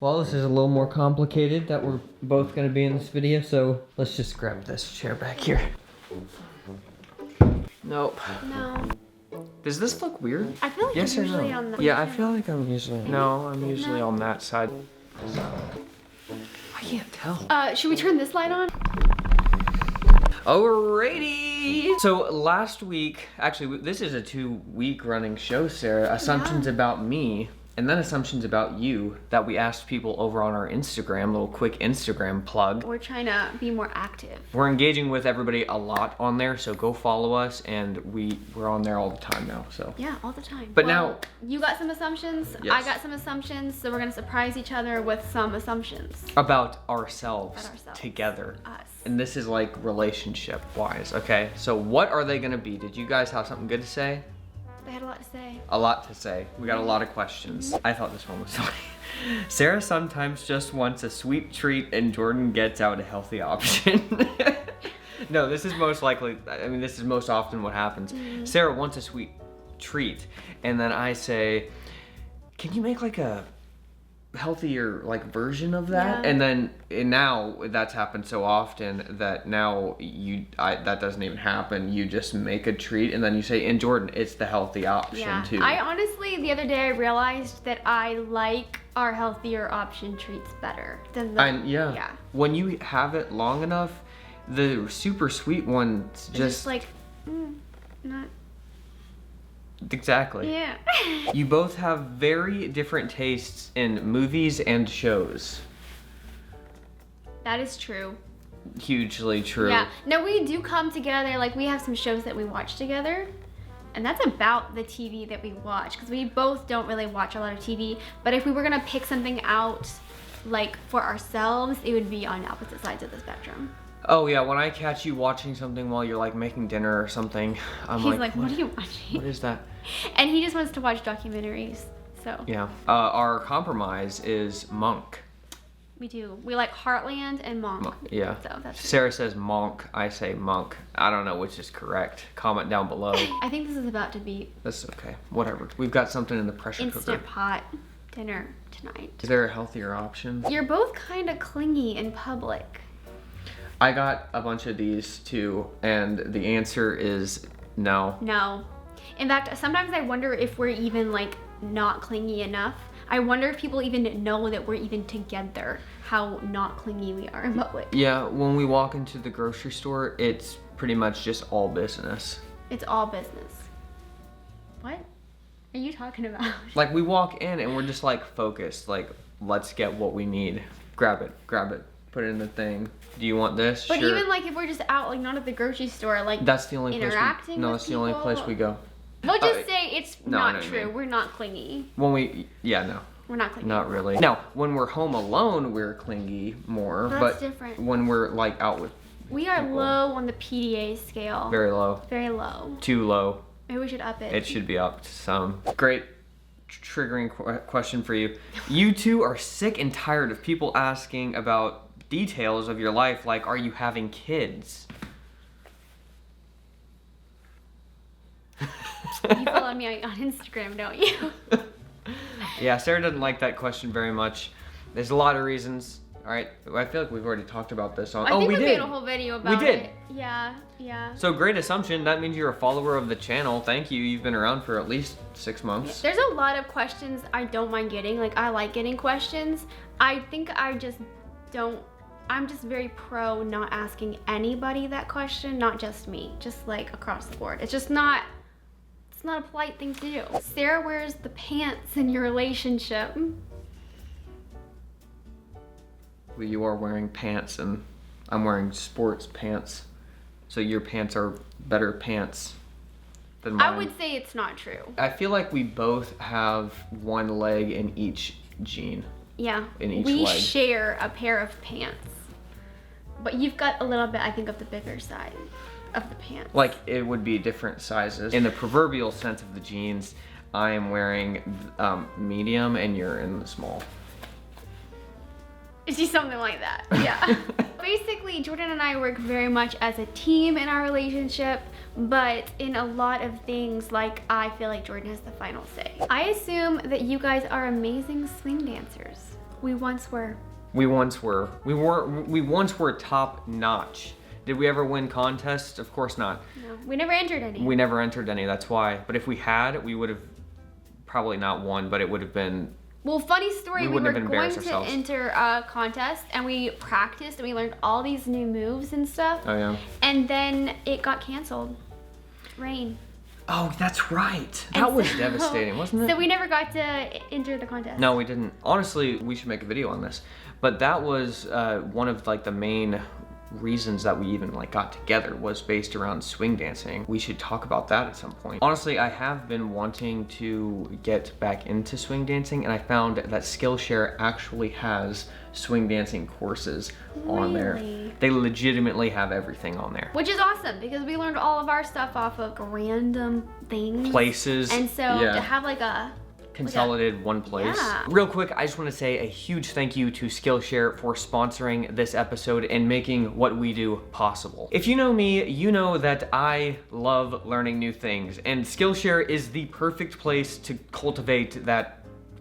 Well, this is a little more complicated that we're both going to be in this video, so let's just grab this chair back here. Nope. No. Does this look weird? I feel like yes you're or usually no? on the... Yeah, I feel like I'm usually... No, I'm usually on that side. I can't tell. Should we turn this light on? Alrighty! So last week, actually this is a 2-week running show, Sarah. Assumptions about me, and then assumptions about you that we asked people over on our Instagram, little quick Instagram plug. We're trying to be more active. We're engaging with everybody a lot on there, so go follow us, and we're on there all the time now, so. Yeah, all the time. But well, now... You got some assumptions, yes. I got some assumptions, so we're gonna surprise each other with some assumptions. About ourselves together. Us. And this is like relationship-wise, okay? So what are they gonna be? Did you guys have something good to say? They had a lot to say. A lot to say. We got a lot of questions. I thought this one was funny. Sarah sometimes just wants a sweet treat and Jordan gets out a healthy option. No, this is most likely, I mean, this is most often what happens. Sarah wants a sweet treat and then I say, can you make like a healthier like version of that? Yeah. And now that's happened so often that now that doesn't even happen. You just make a treat and then you say, and Jordan, it's the healthy option too. I honestly, the other day I realized that I like our healthier option treats better than the... Yeah. When you have it long enough, the super sweet ones just like, not... Exactly. Yeah. You both have very different tastes in movies and shows. That is true. Hugely true. Yeah. No, we do come together, like we have some shows that we watch together. And that's about the TV that we watch, because we both don't really watch a lot of TV. But if we were gonna pick something out, like for ourselves, it would be on opposite sides of the spectrum. Oh yeah, when I catch you watching something while you're like making dinner or something, I'm He's like, what are you watching? What is that? And he just wants to watch documentaries, so. Yeah. Our compromise is Monk. We do. We like Heartland and Monk. Yeah. So that's Sarah says Monk, I say Monk. I don't know which is correct. Comment down below. I think this is about to be... That's okay. Whatever. We've got something in the pressure cooker. Instant pot dinner tonight. Is there a healthier option? You're both kind of clingy in public. I got a bunch of these too, and the answer is no. No. In fact, sometimes I wonder if we're even like not clingy enough. I wonder if people even know that we're even together, how not clingy we are in public. Yeah, when we walk into the grocery store, it's pretty much just all business. It's all business. What are you talking about? Like we walk in and we're just like focused, like let's get what we need. Grab it, put it in the thing. Do you want this? But sure. Not like if we're just out, like not at the grocery store, like that's the only interacting place no, with that's the only place we go. We'll just say it's no, not true. We're not clingy. When we, no. We're not clingy. Not really. Now, when we're home alone, we're clingy more. That's different. When we're like out with we are people, low on the PDA scale. Very low. Very low. Too low. Maybe we should up it. It should be up to some. Great triggering question for you. You two are sick and tired of people asking about details of your life, like are you having kids? You follow me on Instagram, don't you? Yeah, Sarah doesn't like that question very much. There's a lot of reasons. All right, I feel like we've already talked about this on. I think we did. made a whole video about it. We did. It. Yeah. So great assumption. That means you're a follower of the channel. Thank you. You've been around for at least 6 months. There's a lot of questions I don't mind getting. Like I like getting questions. I think I just don't. I'm just very pro not asking anybody that question, not just me, just like across the board. It's just not. It's not a polite thing to do. Sarah wears the pants in your relationship. Well, you are wearing pants and I'm wearing sports pants. So your pants are better pants than mine. I would say it's not true. I feel like we both have one leg in each jean. Yeah. In each we leg. share a pair of pants. But you've got a little bit, I think, of the bigger side of the pants. Like it would be different sizes. In the proverbial sense of the jeans, I am wearing medium and you're in the small. It's just something like that, yeah. Basically, Jordan and I work very much as a team in our relationship, but in a lot of things, like I feel like Jordan has the final say. I assume that you guys are amazing swing dancers. We once were. We once were. We once were top notch. Did we ever win contests? Of course not. No, we never entered any. We never entered any, that's why. But if we had, we would have probably not won, but it would have been... Well, funny story, we were going to ourselves. enter a contest and we practiced and we learned all these new moves and stuff. Oh, yeah. And then it got canceled. Rain. Oh, that's right. That was devastating, wasn't it? So we never got to enter the contest. No, we didn't. Honestly, we should make a video on this. But that was one of like the main reasons that we even like got together was based around swing dancing. We should talk about that at some point. Honestly, I have been wanting to get back into swing dancing, and I found that Skillshare actually has swing dancing courses on there. Really? They legitimately have everything on there. Which is awesome because we learned all of our stuff off of random things. Places. And so to have like a consolidated one place. Yeah. Real quick, I just want to say a huge thank you to Skillshare for sponsoring this episode and making what we do possible. If you know me, you know that I love learning new things, and Skillshare is the perfect place to cultivate that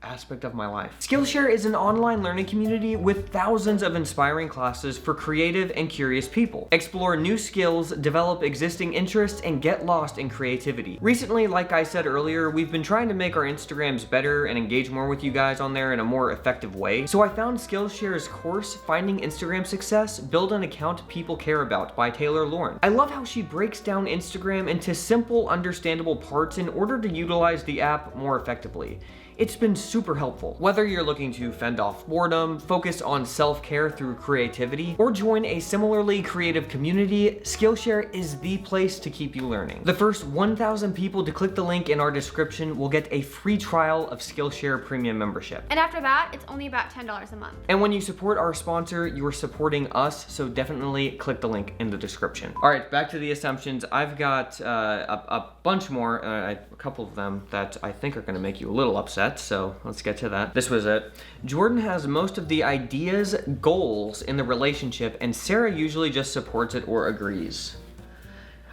aspect of my life. Skillshare is an online learning community with thousands of inspiring classes for creative and curious people. Explore new skills, develop existing interests, and get lost in creativity. Recently, like I said earlier, we've been trying to make our Instagrams better and engage more with you guys on there in a more effective way. So I found Skillshare's course, Finding Instagram Success, Build an Account People Care About by Taylor Lauren. I love how she breaks down Instagram into simple, understandable parts in order to utilize the app more effectively. It's been super helpful. Whether you're looking to fend off boredom, focus on self-care through creativity, or join a similarly creative community, Skillshare is the place to keep you learning. The first 1,000 people to click the link in our description will get a free trial of Skillshare Premium membership. And after that, it's only about $10 a month. And when you support our sponsor, you are supporting us, so definitely click the link in the description. All right, back to the assumptions. I've got a bunch more, a couple of them that I think are gonna make you a little upset. So let's get to that. This was it. Jordan has most of the ideas, goals in the relationship, and Sarah usually just supports it or agrees.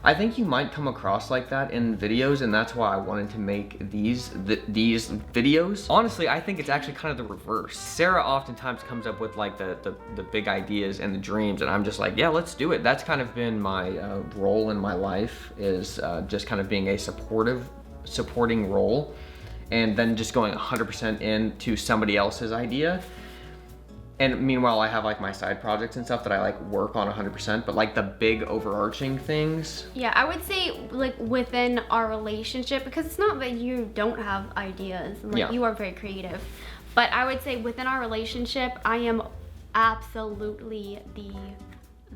I think you might come across like that in videos, and that's why I wanted to make these videos. Honestly, I think it's actually kind of the reverse. Sarah oftentimes comes up with like the big ideas and the dreams, and I'm just like, yeah, let's do it. That's kind of been my role in my life, is just kind of being a supporting role, and then just going 100% into somebody else's idea. And meanwhile, I have like my side projects and stuff that I like work on 100%, but like the big overarching things. Yeah, I would say like within our relationship, because it's not that you don't have ideas, like you are very creative, but I would say within our relationship, I am absolutely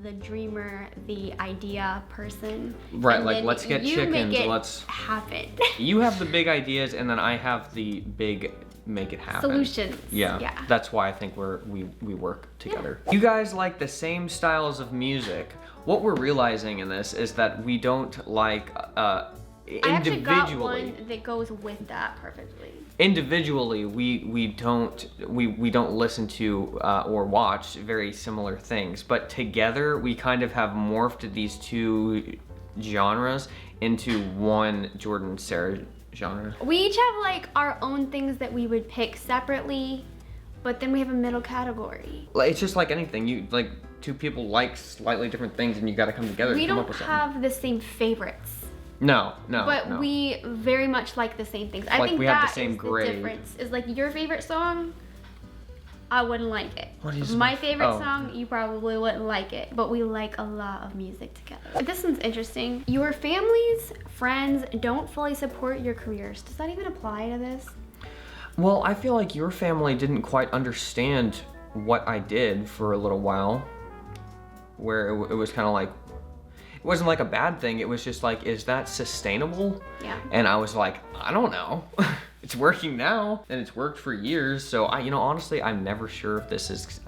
the dreamer, the idea person. Right, and like let's get chickens, let's happen. You have the big ideas, and then I have the big make it happen. Solutions. Yeah. That's why I think we work together. Yeah. You guys like the same styles of music. What we're realizing in this is that we don't like individually. I actually got one that goes with that perfectly. Individually, we don't listen to or watch very similar things, but together we kind of have morphed these two genres into one Jordan Sarah genre. We each have like our own things that we would pick separately, but then we have a middle category. It's just like anything. You like two people like slightly different things, and you got to come together to come up with something. We don't have the same favorites. No. But we very much like the same things. I think we that have the same is grade. The difference. Is like your favorite song, I wouldn't like it. What is my favorite song? You probably wouldn't like it, but we like a lot of music together. This one's interesting. Your family's friends don't fully support your careers. Does that even apply to this? Well, I feel like your family didn't quite understand what I did for a little while, where it was kind of like, it wasn't like a bad thing. It was just like, is that sustainable? Yeah. And I was like, I don't know. It's working now, and it's worked for years. So honestly, I'm never sure if this is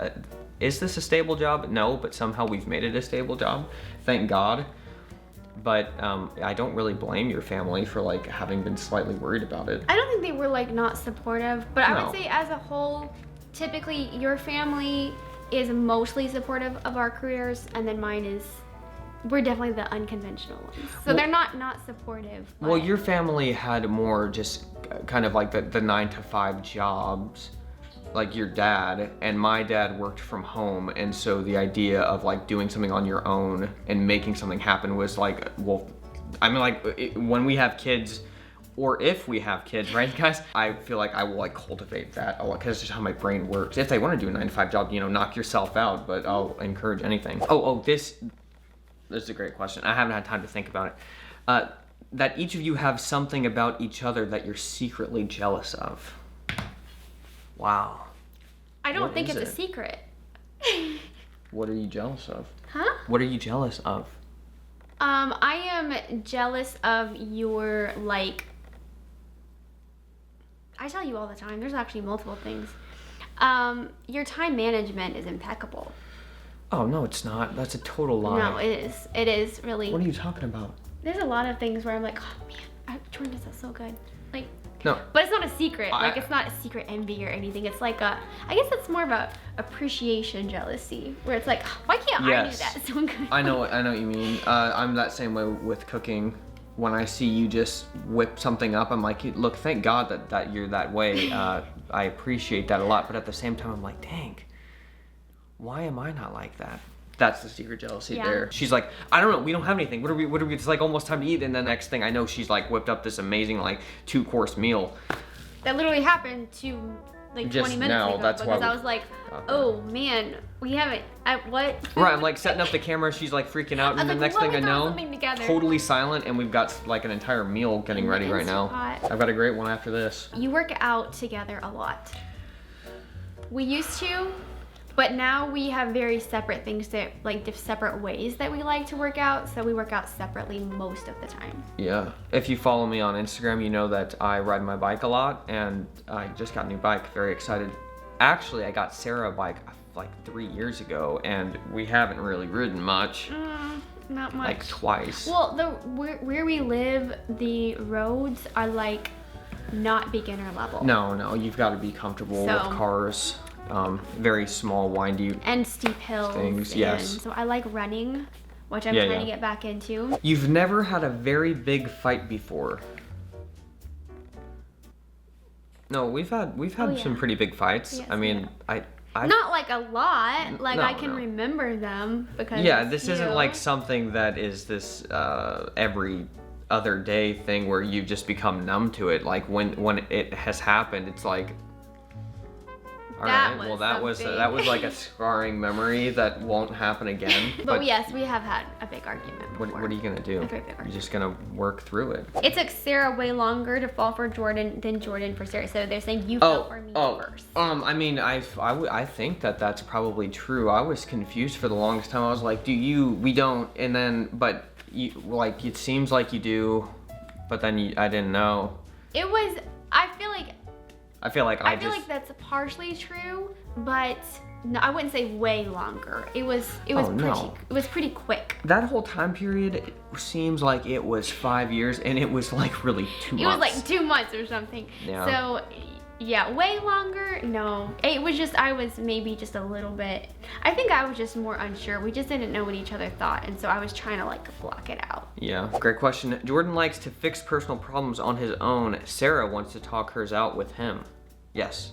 this a stable job? No, but somehow we've made it a stable job. Thank God. But I don't really blame your family for like having been slightly worried about it. I don't think they were like not supportive, but No. I would say as a whole, typically your family is mostly supportive of our careers, and then mine is, we're definitely the unconventional ones. So they're not supportive. Well, your family had more just kind of like the 9-to-5 jobs, like your dad and my dad worked from home, and so the idea of like doing something on your own and making something happen was like, well, I mean, like when we have kids, or if we have kids, right, guys? I feel like I will like cultivate that a lot because it's just how my brain works. If they want to do a 9-to-5 job, you know, knock yourself out, but I'll encourage anything. This is a great question. I haven't had time to think about it. That each of you have something about each other that you're secretly jealous of. Wow. I don't What think is it's a it? secret. What are you jealous of? Huh? What are you jealous of? I am jealous of your, like, I tell you all the time, there's actually multiple things. Your time management is impeccable. Oh, no, it's not. That's a total lie. No, it is. It is really. What are you talking about? There's a lot of things where I'm like, oh man, Jordan does that so good. Like, No. but it's not a secret. Like, it's not a secret envy or anything. It's like I guess it's more of a appreciation jealousy, where it's like, why can't I do that so good? I know what you mean. I'm that same way with cooking. When I see you just whip something up, I'm like, look, thank God that you're that way. I appreciate that a lot, but at the same time, I'm like, dang, why am I not like that? That's the secret jealousy there. She's like, I don't know, we don't have anything. What are we, it's like almost time to eat. And the next thing I know, she's like whipped up this amazing like 2-course meal. That literally happened like Just 20 minutes now, ago, that's why because I was like, oh man, we haven't, what? Right, I'm like setting up the camera, she's like freaking out, and the next thing I know, totally silent, and we've got like an entire meal getting ready right now. I've got a great one after this. You work out together a lot. We used to, but now we have very separate things that, like separate ways that we like to work out, so we work out separately most of the time. Yeah. If you follow me on Instagram, you know that I ride my bike a lot, and I just got a new bike, very excited. Actually, I got Sara a bike like 3 years ago, and we haven't really ridden much. Not much. Like twice. Well, where we live, the roads are like not beginner level. No, you've got to be comfortable with cars. Very small, windy and steep hills. Things, yes. So I like running, which I'm trying to get back into. You've never had a very big fight before. No, we've had some pretty big fights. Yes, I mean, I not like a lot. Like No, I can no. remember them because this isn't like something that is this every other day thing where you just become numb to it. Like when it has happened, it's like, all right, well that was like a scarring memory that won't happen again. But yes, we have had a big argument before. What are you gonna do? A very big argument. You're just gonna work through it. It took Sara way longer to fall for Jordan than Jordan for Sara. So they're saying you fell for me first. I mean, I think that's probably true. I was confused for the longest time. I was like, we don't, and then, but you, like, it seems like you do, but then I didn't know. It was, I feel like I feel like that's partially true, but no, I wouldn't say way longer. It was pretty quick. That whole time period, it seems like it was 5 years, and it was like really 2 months. It was like 2 months or something. Yeah. So yeah, way longer. No, it was just I was maybe just a little bit. I think I was just more unsure. We just didn't know what each other thought, and so I was trying to like block it out. Yeah, great question. Jordan likes to fix personal problems on his own. Sara wants to talk hers out with him. Yes.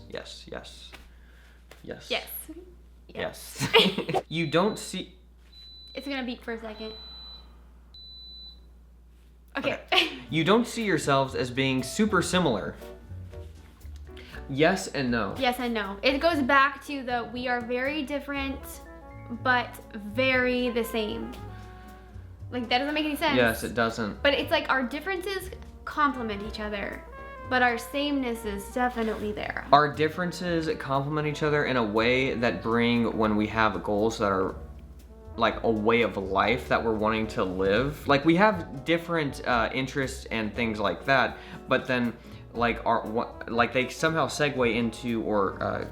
You don't see... It's gonna beep for a second. Okay. You don't see yourselves as being super similar. Yes and no. Yes and no. It goes back to we are very different, but very the same. Like, that doesn't make any sense. Yes, it doesn't. But it's like our differences complement each other, but our sameness is definitely there. Our differences complement each other in a way that bring when we have goals that are like a way of life that we're wanting to live. Like, we have different interests and things like that, but then like they somehow segue into or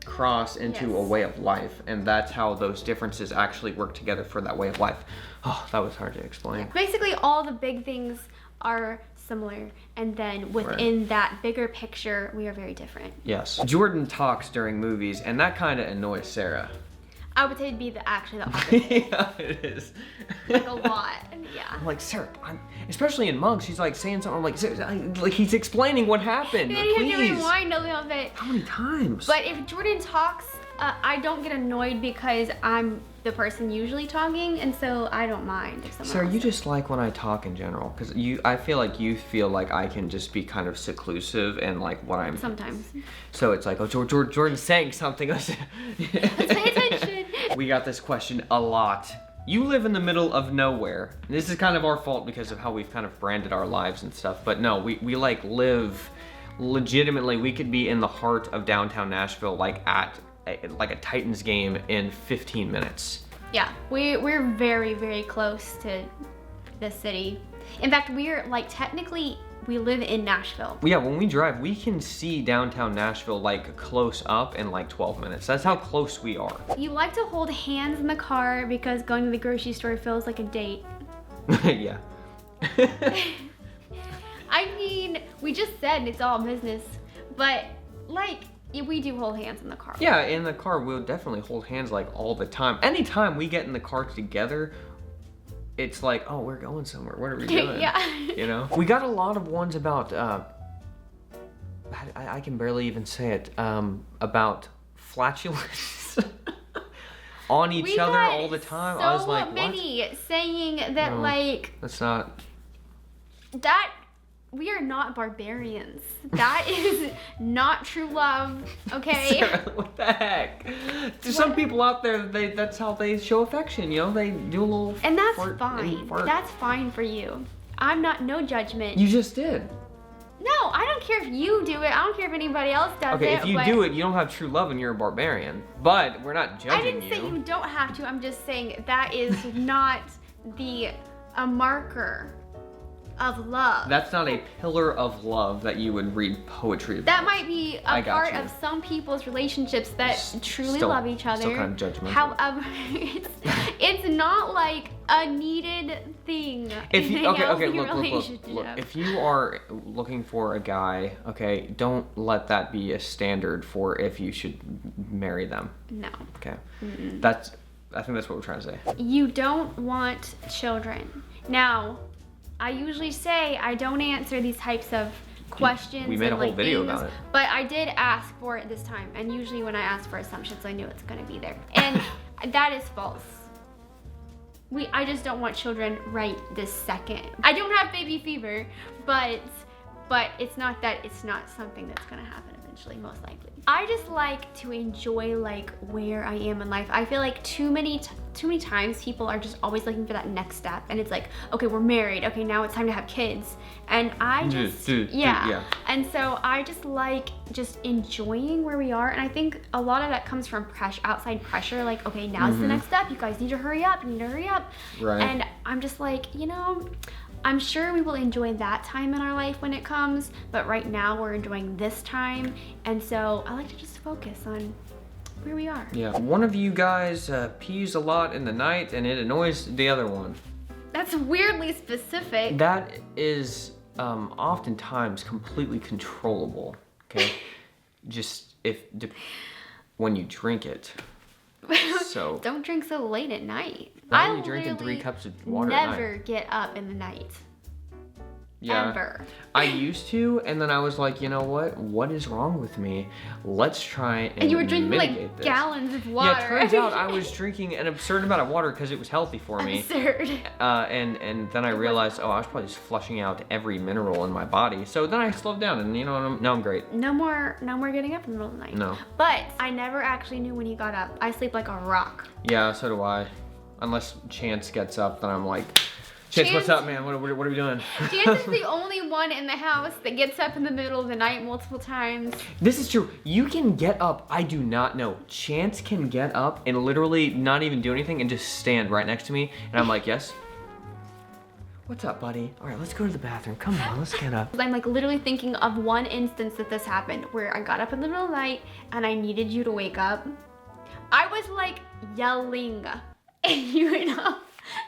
cross into a way of life, and that's how those differences actually work together for that way of life. Oh, that was hard to explain. Basically, all the big things are similar, and then within that bigger picture, we are very different. Yes. Jordan talks during movies, and that kind of annoys Sara. I would say it'd be actually the opposite. Yeah, it is. Like a lot, yeah. I'm like, Sarah, especially in mugs, she's like saying something. I'm like, Sarah, like he's explaining what happened. You have to Please. rewind a little bit. How many times? But if Jordan talks, I don't get annoyed because I'm the person usually talking, and so I don't mind if someone Sarah, else you is. just like when I talk in general, because I feel like you feel like I can just be kind of seclusive and like what I'm. Sometimes. So it's like, oh, Jordan's saying something. Let's pay attention. We got this question a lot. You live in the middle of nowhere. This is kind of our fault because of how we've kind of branded our lives and stuff. But no, we like live legitimately. We could be in the heart of downtown Nashville, like at like a Titans game in 15 minutes. Yeah, we're very, very close to the city. In fact, we're like technically we live in Nashville. Yeah, when we drive, we can see downtown Nashville like close up in like 12 minutes. That's how close we are. You like to hold hands in the car because going to the grocery store feels like a date. Yeah. I mean, we just said it's all business, but like we do hold hands in the car. Yeah, in the car, we'll definitely hold hands like all the time. Anytime we get in the car together, it's like, oh, we're going somewhere. What are we doing? Yeah. You know? We got a lot of ones about, I can barely even say it, about flatulence on each other all the time. I was like, many saying that No, like that's not. that we are not barbarians. That is not true love, okay? Sarah, what the heck? There's some people out there, that's how they show affection, you know? They do a little And that's fart fine. fart. That's fine for you. I'm not, no judgment. You just did. No, I don't care if you do it. I don't care if anybody else does it. Okay, if you but do it, you don't have true love and you're a barbarian. But we're not judging I didn't say you don't have to. I'm just saying that is not a marker of love. That's not a pillar of love that you would read poetry about. That might be I a got part you. of some people's relationships that truly Still- love each other. still kind of judgmental. However, it's not like a needed thing. If in you, a okay, healthy look. relationship. If you are looking for a guy, okay, don't let that be a standard for if you should marry them. No. Okay, Mm-mm. I think that's what we're trying to say. You don't want children. Now, I usually say I don't answer these types of questions. We made a and, whole like, video things, about it. But I did ask for it this time, and usually when I ask for assumptions, I knew it's gonna be there. And that is false. I just don't want children right this second. I don't have baby fever, but it's not that it's not something that's gonna happen eventually, most likely. I just like to enjoy like where I am in life. I feel like too many times people are just always looking for that next step, and it's like, okay, we're married, okay, now it's time to have kids, and I just yeah. And so I just like just enjoying where we are, and I think a lot of that comes from outside pressure, like, okay, now's the next step, you guys need to hurry up, Right. And I'm just like, you know, I'm sure we will enjoy that time in our life when it comes, but right now we're enjoying this time, and so I like to just focus on where we are. Yeah. One of you guys pees a lot in the night and it annoys the other one. That's weirdly specific. That is oftentimes completely controllable, okay? Just when you drink it. So Don't drink so late at night. Why are you drinking 3 cups of water at night? Never get up in the night. Yeah. Ever. I used to, and then I was like, you know what? What is wrong with me? Let's try and you were drinking mitigate like this. gallons of water. Yeah, it turns out I was drinking an absurd amount of water because it was healthy for me. Absurd. And then I realized, oh, I was probably just flushing out every mineral in my body. So then I slowed down, and you know, now I'm great. No more getting up in the middle of the night. No. But I never actually knew when he got up. I sleep like a rock. Yeah, so do I. Unless Chance gets up, then I'm like, Chance, what's up, man? What are we doing? Chance is the only one in the house that gets up in the middle of the night multiple times. This is true. You can get up. I do not know. Chance can get up and literally not even do anything and just stand right next to me. And I'm like, yes? What's up, buddy? All right, let's go to the bathroom. Come on, let's get up. I'm like literally thinking of one instance that this happened where I got up in the middle of the night and I needed you to wake up. I was like yelling and you were not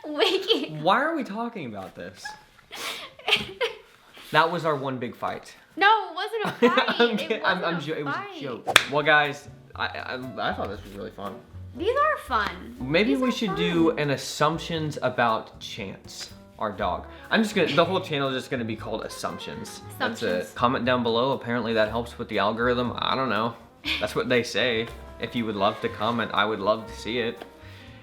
waking. Why are we talking about this? That was our one big fight. No, it wasn't a fight. It was a joke. Well, guys, I thought this was really fun. These are fun. Maybe These we are should fun. do an assumptions about Chance, our dog. I'm just gonna, the whole channel is just gonna be called Assumptions. That's Assumptions. it. Comment down below. Apparently that helps with the algorithm. I don't know. That's what they say. If you would love to comment, I would love to see it.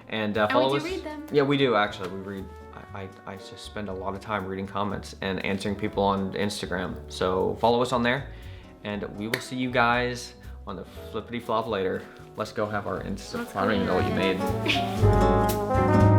And follow we us. do read them. Yeah, we do actually. We read. I just spend a lot of time reading comments and answering people on Instagram. So follow us on there, and we will see you guys on the flippity flop later. Let's go have our Insta. Let's I don't even know what you go. made.